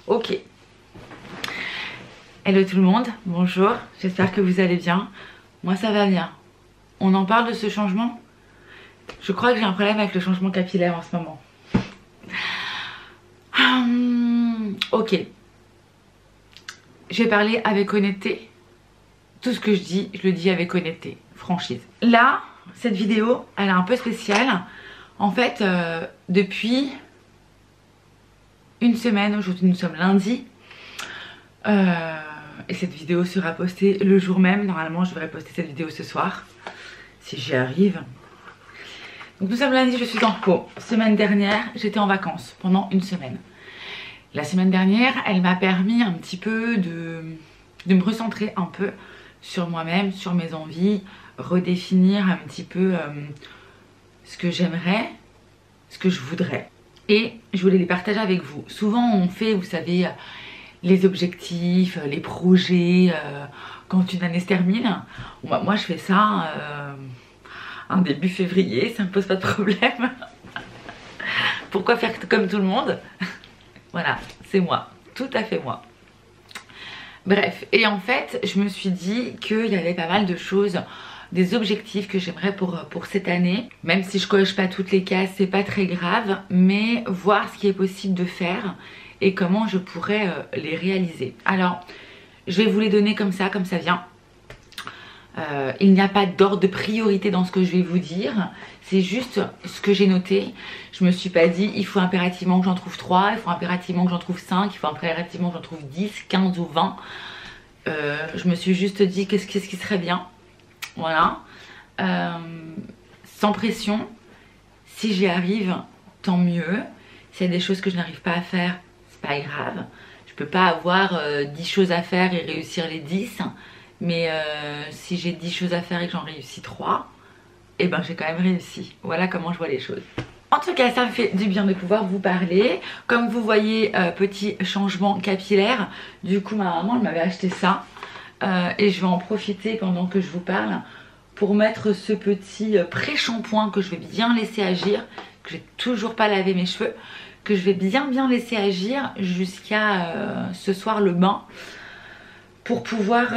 Ok. Hello tout le monde, bonjour, j'espère que vous allez bien. Moi ça va bien. On en parle de ce changement? Je crois que j'ai un problème avec le changement capillaire en ce moment. Ok. Je vais parler avec honnêteté. Tout ce que je dis, je le dis avec honnêteté, franchise. Là, cette vidéo, elle est un peu spéciale. En fait, depuis une semaine, aujourd'hui nous sommes lundi. Et cette vidéo sera postée le jour même. Normalement je devrais poster cette vidéo ce soir, si j'y arrive. Donc nous sommes lundi, je suis en repos. Semaine dernière, j'étais en vacances pendant une semaine. La semaine dernière, elle m'a permis un petit peu de me recentrer un peu sur moi-même, sur mes envies, redéfinir un petit peu ce que j'aimerais, ce que je voudrais. Et je voulais les partager avec vous. Souvent on fait, vous savez, les objectifs, les projets, quand une année se termine. Bon, bah, moi je fais ça en début février, ça me pose pas de problème. Pourquoi faire comme tout le monde? Voilà, c'est moi, tout à fait moi. Bref, et en fait je me suis dit qu'il y avait pas mal de choses, des objectifs que j'aimerais pour cette année. Même si je coche pas toutes les cases, c'est pas très grave, mais voir ce qui est possible de faire et comment je pourrais les réaliser. Alors, je vais vous les donner comme ça vient. Il n'y a pas d'ordre de priorité dans ce que je vais vous dire. C'est juste ce que j'ai noté. Je me suis pas dit, il faut impérativement que j'en trouve 3, il faut impérativement que j'en trouve 5, il faut impérativement que j'en trouve 10, 15 ou 20. Je me suis juste dit, qu'est-ce qui serait bien. Voilà. Sans pression. Si j'y arrive, tant mieux. S'il y a des choses que je n'arrive pas à faire, c'est pas grave. Je peux pas avoir 10 choses à faire et réussir les 10. Mais si j'ai 10 choses à faire et que j'en réussis 3, et ben j'ai quand même réussi. Voilà comment je vois les choses. En tout cas, ça me fait du bien de pouvoir vous parler. Comme vous voyez, petit changement capillaire. Du coup, ma maman elle m'avait acheté ça. Et je vais en profiter pendant que je vous parle pour mettre ce petit pré-shampoing que je vais bien laisser agir. Que j'ai toujours pas lavé mes cheveux. Que je vais bien laisser agir jusqu'à ce soir le bain. Pour pouvoir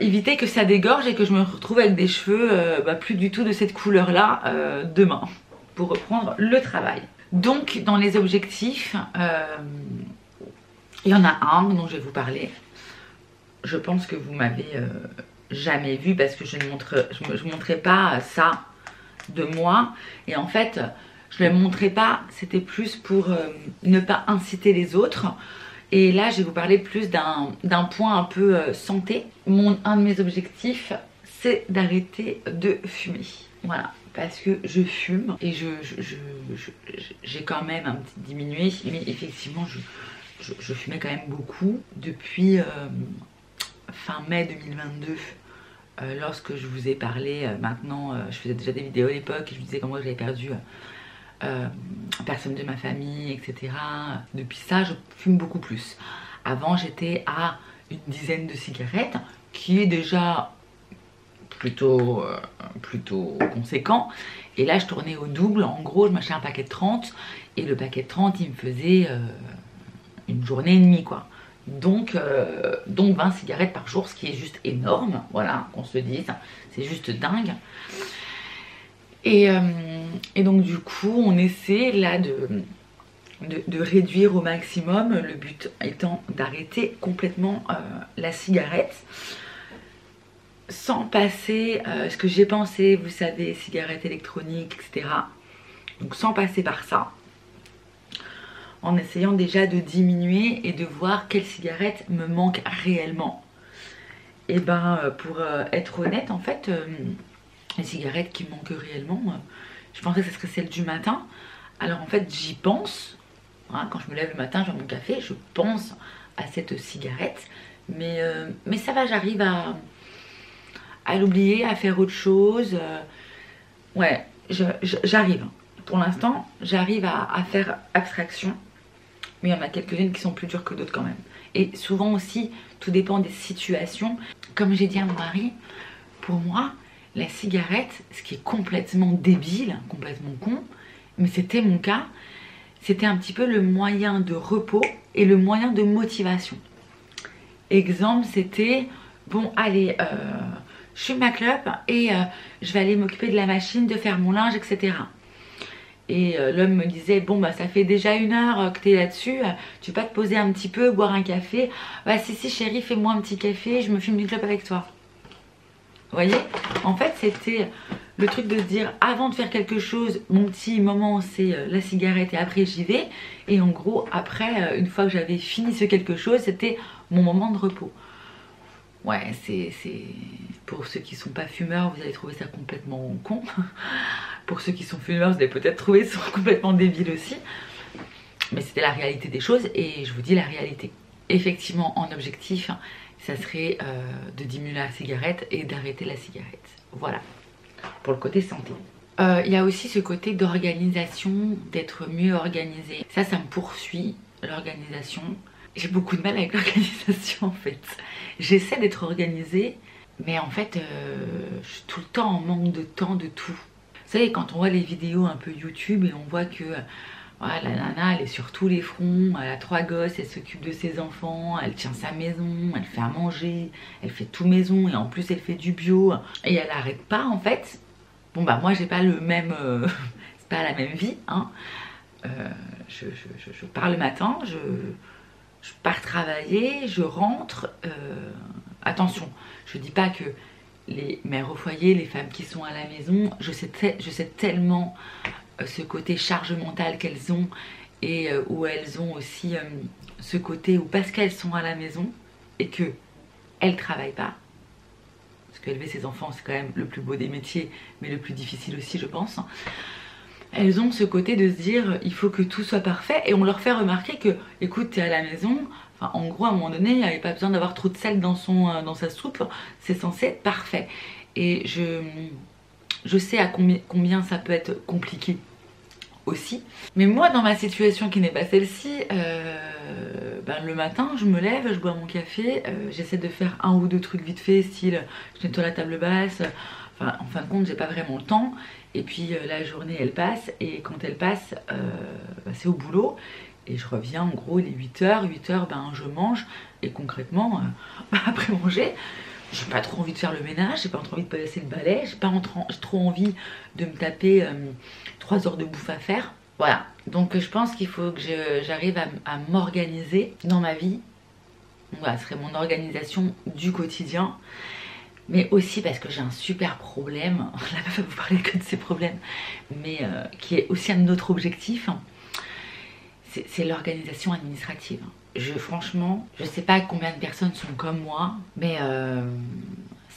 éviter que ça dégorge et que je me retrouve avec des cheveux plus du tout de cette couleur là demain, pour reprendre le travail. Donc dans les objectifs, il y en a un dont je vais vous parler. Je pense que vous m'avez jamais vu parce que je montrais pas ça de moi. Et en fait je ne le montrais pas, c'était plus pour ne pas inciter les autres. Et là je vais vous parler plus d'un point un peu santé. Un de mes objectifs c'est d'arrêter de fumer. Voilà, parce que je fume et j'ai quand même un petit diminué. Mais effectivement je fumais quand même beaucoup depuis fin mai 2022. Lorsque je vous ai parlé, maintenant je faisais déjà des vidéos à l'époque et je vous disais comment j'avais perdu personne de ma famille, etc. Depuis ça je fume beaucoup plus. Avant j'étais à une dizaine de cigarettes, qui est déjà plutôt conséquent. Et là je tournais au double. En gros je m'achetais un paquet de 30 et le paquet de 30 il me faisait une journée et demie quoi. Donc 20 cigarettes par jour, ce qui est juste énorme. Voilà, qu'on se le dise, c'est juste dingue. Et donc du coup on essaie là de réduire au maximum, le but étant d'arrêter complètement la cigarette sans passer ce que j'ai pensé, vous savez, cigarettes électroniques, etc. Donc sans passer par ça, en essayant déjà de diminuer et de voir quelle cigarette me manque réellement. Et ben pour être honnête en fait, les cigarettes qui me manquent réellement, je pensais que ce serait celle du matin. Alors en fait j'y pense, hein, quand je me lève le matin, je bois mon café, je pense à cette cigarette. Mais ça va, j'arrive à l'oublier, à faire autre chose. Ouais, j'arrive. Pour l'instant, j'arrive à faire abstraction. Mais il y en a quelques-unes qui sont plus dures que d'autres quand même. Et souvent aussi, tout dépend des situations. Comme j'ai dit à mon mari, pour moi, la cigarette, ce qui est complètement débile, complètement con, mais c'était mon cas, c'était un petit peu le moyen de repos et le moyen de motivation. Exemple, c'était, bon allez, je fume ma clope et je vais aller m'occuper de la machine, de faire mon linge, etc. Et l'homme me disait, bon bah ça fait déjà 1 heure que tu es là-dessus, tu peux pas te poser un petit peu, boire un café? Bah si chérie, fais-moi un petit café, je me fume une clope avec toi. Vous voyez, en fait c'était le truc de se dire, avant de faire quelque chose, mon petit moment c'est la cigarette et après j'y vais. Et en gros après, une fois que j'avais fini ce quelque chose, c'était mon moment de repos. Ouais, c'est pour ceux qui sont pas fumeurs, vous allez trouver ça complètement con. Pour ceux qui sont fumeurs, vous allez peut-être trouver ça complètement débile aussi. Mais c'était la réalité des choses et je vous dis la réalité. Effectivement, en objectif, ça serait de diminuer la cigarette et d'arrêter la cigarette. Voilà, pour le côté santé. Il y a aussi ce côté d'organisation, d'être mieux organisé. Ça me poursuit, l'organisation. J'ai beaucoup de mal avec l'organisation en fait. J'essaie d'être organisée, mais en fait, je suis tout le temps en manque de temps de tout. Vous savez, quand on voit les vidéos un peu YouTube et on voit que voilà, la nana, elle est sur tous les fronts, elle a 3 gosses, elle s'occupe de ses enfants, elle tient sa maison, elle fait à manger, elle fait tout maison et en plus elle fait du bio et elle n'arrête pas en fait. Bon bah moi j'ai pas le même, c'est pas la même vie, hein. Je pars le matin, je pars travailler, je rentre. Attention, je dis pas que les mères au foyer, les femmes qui sont à la maison, je sais tellement ce côté charge mentale qu'elles ont et où elles ont aussi ce côté où parce qu'elles sont à la maison et que elles travaillent pas, parce qu'élever ses enfants c'est quand même le plus beau des métiers mais le plus difficile aussi je pense, elles ont ce côté de se dire il faut que tout soit parfait et on leur fait remarquer que écoute t'es à la maison, enfin en gros à un moment donné il n'y avait pas besoin d'avoir trop de sel dans sa soupe, c'est censé être parfait. Et je sais à combien ça peut être compliqué aussi. Mais moi dans ma situation qui n'est pas celle-ci, le matin je me lève, je bois mon café, j'essaie de faire 1 ou 2 trucs vite fait, style je nettoie la table basse, enfin en fin de compte j'ai pas vraiment le temps. Et puis la journée elle passe et quand elle passe c'est au boulot et je reviens en gros il est 8h, je mange et concrètement après manger j'ai pas trop envie de faire le ménage, j'ai pas trop envie de passer le balai, j'ai pas trop envie de me taper 3 heures de bouffe à faire. Voilà, donc je pense qu'il faut que j'arrive à m'organiser dans ma vie. Voilà, ce serait mon organisation du quotidien. Mais aussi parce que j'ai un super problème, la meuf va vous parler que de ses problèmes, mais qui est aussi un autre objectif, c'est l'organisation administrative. Franchement, je sais pas combien de personnes sont comme moi, mais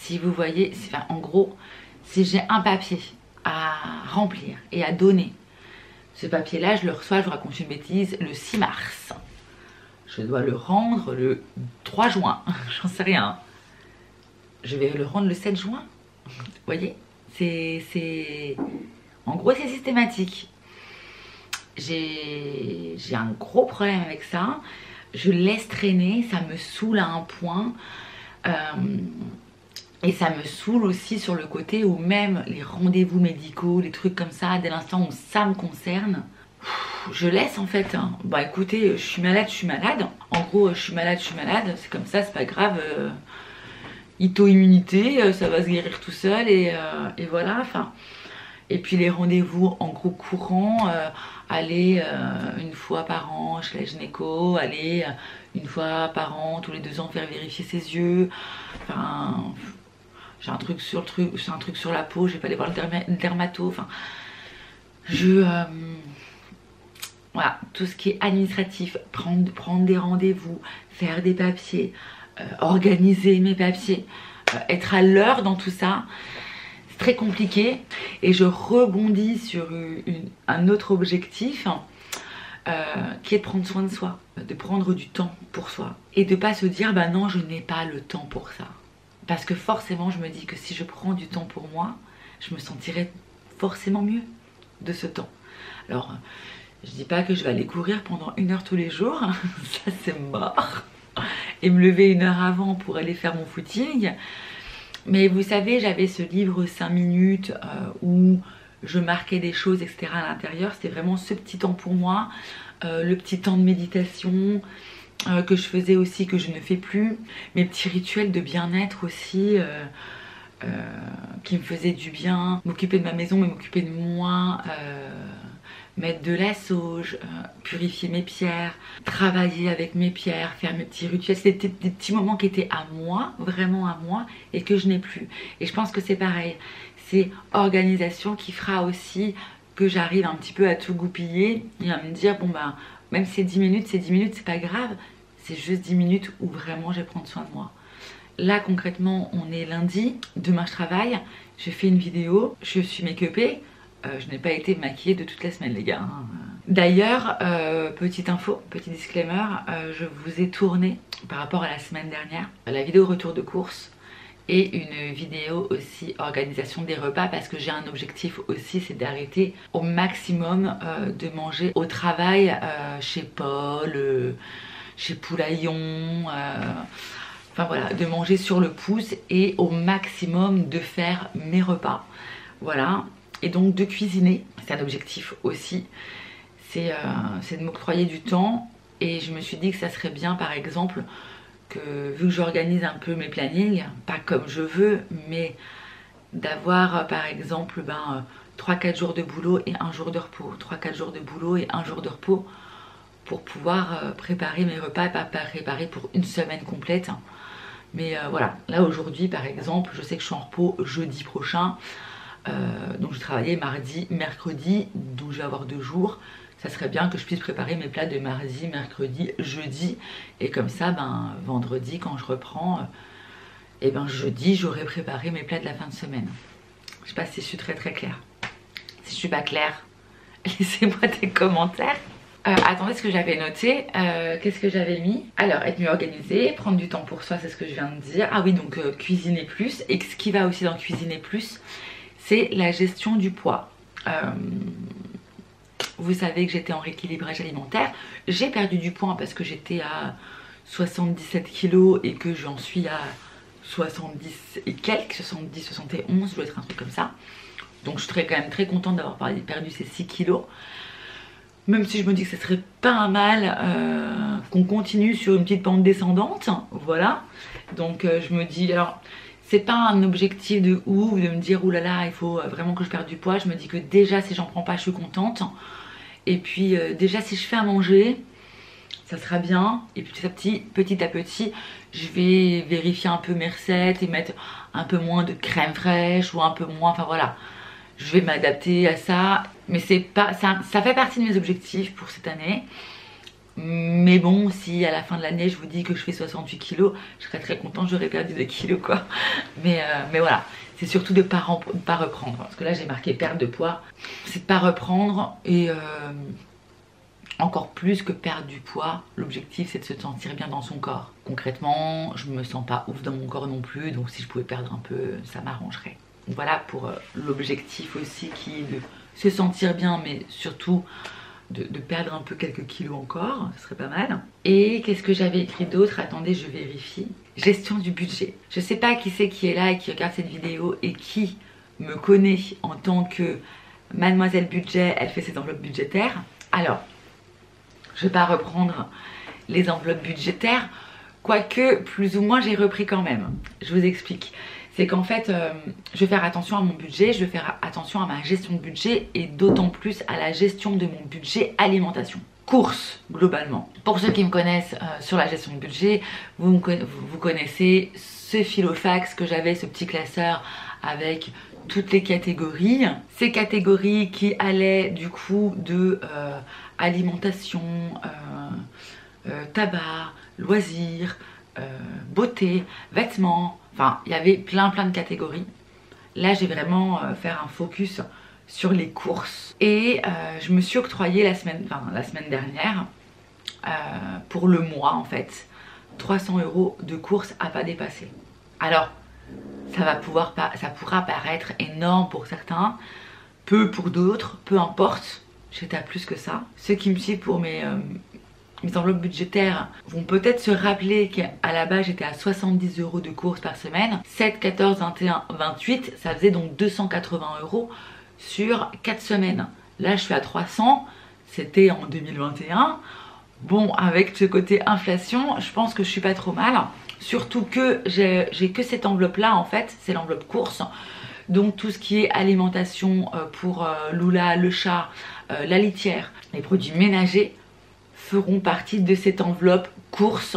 si vous voyez, enfin, en gros, si j'ai un papier à remplir et à donner, ce papier-là, je le reçois, je vous raconte une bêtise, le 6 mars. Je dois le rendre le 3 juin, j'en sais rien. Je vais le rendre le 7 juin. Vous voyez, en gros c'est systématique. J'ai un gros problème avec ça. Je laisse traîner, ça me saoule à un point. Et ça me saoule aussi sur le côté où même les rendez-vous médicaux, les trucs comme ça, dès l'instant où ça me concerne, je laisse en fait. Bah écoutez, je suis malade, En gros, je suis malade, c'est comme ça, c'est pas grave. Auto-immunité, ça va se guérir tout seul et voilà, enfin. Et puis les rendez-vous en gros courant, aller 1 fois par an chez la gynéco, aller 1 fois par an, tous les 2 ans faire vérifier ses yeux. Enfin, j'ai un truc sur la peau, je vais pas aller voir le dermato. Enfin, voilà, tout ce qui est administratif, prendre des rendez-vous, faire des papiers, organiser mes papiers, être à l'heure dans tout ça, c'est très compliqué. Et je rebondis sur un autre objectif qui est de prendre soin de soi, de prendre du temps pour soi et de pas se dire bah non je n'ai pas le temps pour ça, parce que forcément je me dis que si je prends du temps pour moi je me sentirai forcément mieux de ce temps. Alors je dis pas que je vais aller courir pendant 1 heure tous les jours, ça c'est mort, et me lever 1 heure avant pour aller faire mon footing. Mais vous savez, j'avais ce livre 5 minutes où je marquais des choses, etc. à l'intérieur. C'était vraiment ce petit temps pour moi, le petit temps de méditation que je faisais aussi, que je ne fais plus, mes petits rituels de bien-être aussi, qui me faisaient du bien, m'occuper de ma maison mais m'occuper de moi, mettre de la sauge, purifier mes pierres, travailler avec mes pierres, faire mes petits rituels. C'était des petits moments qui étaient à moi, vraiment à moi, et que je n'ai plus. Et je pense que c'est pareil, c'est organisation qui fera aussi que j'arrive un petit peu à tout goupiller et à me dire bon bah même si c'est 10 minutes, c'est pas grave, c'est juste 10 minutes où vraiment je vais prendre soin de moi. Là concrètement on est lundi, demain je travaille, je fais une vidéo, je suis make-upée, je n'ai pas été maquillée de toute la semaine les gars. Hein. D'ailleurs, petite info, petit disclaimer, je vous ai tourné par rapport à la semaine dernière la vidéo retour de course et une vidéo aussi organisation des repas parce que j'ai un objectif aussi, c'est d'arrêter au maximum de manger au travail, chez Paul, chez Poulaillon, enfin voilà, de manger sur le pouce et au maximum de faire mes repas, voilà, et donc de cuisiner, c'est un objectif aussi, c'est de m'octroyer du temps. Et je me suis dit que ça serait bien par exemple que, vu que j'organise un peu mes plannings, pas comme je veux, mais d'avoir par exemple 3-4 jours de boulot et 1 jour de repos, 3-4 jours de boulot et 1 jour de repos, pour pouvoir préparer mes repas, pas préparer pour une semaine complète. Mais voilà, là aujourd'hui par exemple, je sais que je suis en repos jeudi prochain, donc je travaillais mardi, mercredi, donc je vais avoir 2 jours. Ça serait bien que je puisse préparer mes plats de mardi, mercredi, jeudi. Et comme ça, vendredi, quand je reprends, et jeudi, j'aurai préparé mes plats de la fin de semaine. Je sais pas si je suis très claire. Si je suis pas claire, laissez-moi des commentaires. Attendez, ce que j'avais noté, qu'est-ce que j'avais mis? Alors, être mieux organisé, prendre du temps pour soi, c'est ce que je viens de dire. Ah oui, donc cuisiner plus. Et ce qui va aussi dans cuisiner plus, c'est la gestion du poids. Vous savez que j'étais en rééquilibrage alimentaire. J'ai perdu du poids parce que j'étais à 77 kg et que j'en suis à 70 et quelques, 70, 71, je dois être un truc comme ça. Donc je serais quand même très contente d'avoir perdu ces 6 kg. Même si je me dis que ce serait pas un mal qu'on continue sur une petite pente descendante. Voilà. Donc je me dis, alors c'est pas un objectif de ouf de me dire oulala il faut vraiment que je perde du poids. Je me dis que déjà si j'en prends pas je suis contente. Et puis déjà si je fais à manger, ça sera bien. Et puis petit à petit, je vais vérifier un peu mes recettes et mettre un peu moins de crème fraîche ou un peu moins, enfin voilà. Je vais m'adapter à ça. Mais c'est pas, ça fait partie de mes objectifs pour cette année. Mais bon, si à la fin de l'année je vous dis que je fais 68 kg, je serais très contente, j'aurais perdu 2 kg quoi. Mais voilà, c'est surtout de ne pas reprendre. Parce que là j'ai marqué perte de poids. C'est de ne pas reprendre et encore plus que perdre du poids. L'objectif c'est de se sentir bien dans son corps. Concrètement, je me sens pas ouf dans mon corps non plus. Donc si je pouvais perdre un peu, ça m'arrangerait. Voilà pour l'objectif aussi qui est de se sentir bien, mais surtout de perdre un peu quelques kilos encore, ce serait pas mal. Et qu'est-ce que j'avais écrit d'autre? Attendez, je vérifie. Gestion du budget. Je sais pas qui c'est qui est là et qui regarde cette vidéo et qui me connaît en tant que Mademoiselle Budget, elle fait ses enveloppes budgétaires. Alors, je vais pas reprendre les enveloppes budgétaires, quoique plus ou moins j'ai repris quand même. Je vous explique. C'est qu'en fait, je vais faire attention à mon budget, je vais faire attention à ma gestion de budget et d'autant plus à la gestion de mon budget alimentation. Courses, globalement. Pour ceux qui me connaissent sur la gestion de budget, vous connaissez ce filofax que j'avais, ce petit classeur avec toutes les catégories. Ces catégories qui allaient du coup de alimentation, tabac, loisirs, beauté, vêtements. Enfin, il y avait plein de catégories. Là, j'ai vraiment fait un focus sur les courses. Et je me suis octroyé la semaine dernière, pour le mois en fait, 300 € de courses à pas dépasser. Alors, ça pourra paraître énorme pour certains, peu pour d'autres, peu importe. J'étais à plus que ça. Ceux qui me suivent pour mes enveloppes budgétaires vont peut-être se rappeler qu'à la base j'étais à 70 € de courses par semaine. 7, 14, 21, 28, ça faisait donc 280 € sur 4 semaines. Là je suis à 300, c'était en 2021. Bon, avec ce côté inflation, je pense que je suis pas trop mal. Surtout que j'ai que cette enveloppe là en fait, c'est l'enveloppe course. Donc tout ce qui est alimentation pour Lula, le chat, la litière, les produits ménagers feront partie de cette enveloppe course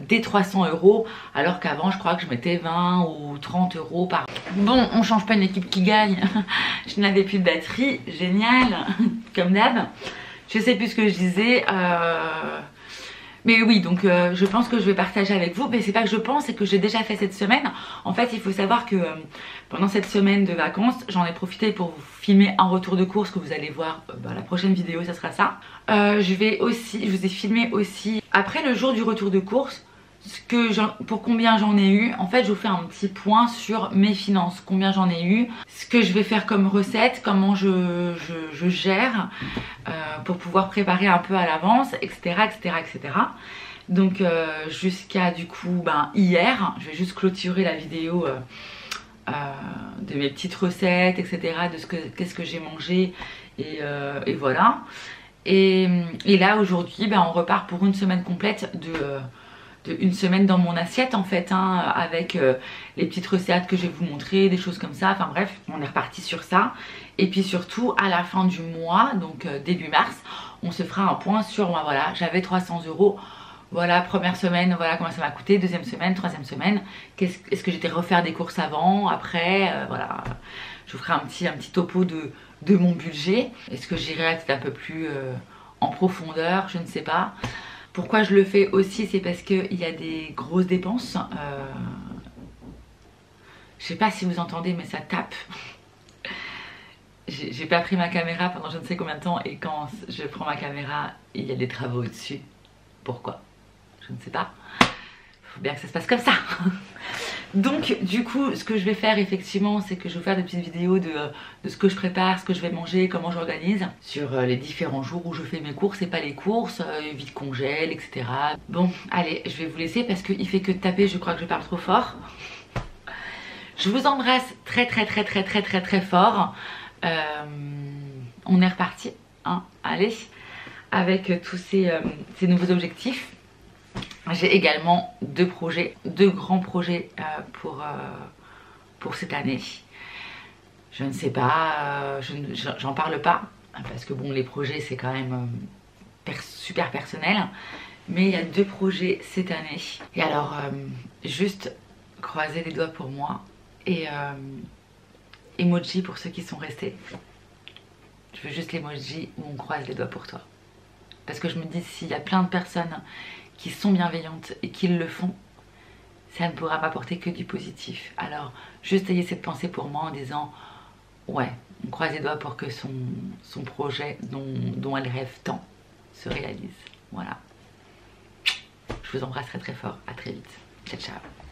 des 300 €, alors qu'avant je crois que je mettais 20 ou 30 € par... Bon, on change pas une équipe qui gagne. Je n'avais plus de batterie, génial, comme d'hab. Je sais plus ce que je disais. Mais oui, donc je pense que je vais partager avec vous, mais c'est pas que je pense, c'est que j'ai déjà fait cette semaine. En fait, il faut savoir que pendant cette semaine de vacances, j'en ai profité pour vous filmer un retour de course que vous allez voir, la prochaine vidéo, ça sera ça. Je vous ai filmé aussi, après le jour du retour de course, pour combien j'en ai eu. En fait, je vous fais un petit point sur mes finances, combien j'en ai eu, ce que je vais faire comme recette, comment je gère pour pouvoir préparer un peu à l'avance, etc., etc., etc. Donc jusqu'à du coup hier, je vais juste clôturer la vidéo de mes petites recettes, etc., de qu'est-ce que j'ai mangé et voilà. Et là aujourd'hui, on repart pour une semaine complète une semaine dans mon assiette en fait, avec les petites recettes que je vais vous montrer, des choses comme ça. Enfin bref, on est reparti sur ça. Et puis surtout à la fin du mois, donc début mars, on se fera un point sur voilà, j'avais 300 €. Voilà, première semaine, voilà comment ça m'a coûté. Deuxième semaine, troisième semaine, est-ce que j'étais refaire des courses avant, après, voilà. Je vous ferai un petit topo de mon budget. Est-ce que j'irai peut-être un peu plus en profondeur, je ne sais pas. Pourquoi je le fais aussi, c'est parce qu'il y a des grosses dépenses. Je sais pas si vous entendez, mais ça tape. J'ai pas pris ma caméra pendant je ne sais combien de temps, et quand je prends ma caméra, il y a des travaux au-dessus. Pourquoi? Je ne sais pas. Il faut bien que ça se passe comme ça. Donc du coup, ce que je vais faire effectivement, c'est que je vais vous faire des petites vidéos de ce que je prépare, ce que je vais manger, comment j'organise sur les différents jours où je fais mes courses et pas les courses, vide congèle, etc. Bon, allez, je vais vous laisser parce qu'il fait que de taper, je crois que je parle trop fort. Je vous embrasse très très très très très très très fort. On est reparti, hein, allez, avec tous ces nouveaux objectifs. J'ai également deux grands projets pour cette année. Je ne sais pas, j'en parle pas, parce que bon, les projets c'est quand même super personnel. Mais il y a deux projets cette année. Et alors, juste croisez les doigts pour moi. Et emoji pour ceux qui sont restés. Je veux juste l'emoji où on croise les doigts pour toi. Parce que je me dis, s'il y a plein de personnes qui sont bienveillantes et qui le font, ça ne pourra m'apporter que du positif. Alors juste ayez cette pensée pour moi en disant ouais, on croise les doigts pour que son projet dont elle rêve tant se réalise. Voilà. Je vous embrasse très très fort, à très vite. Ciao ciao.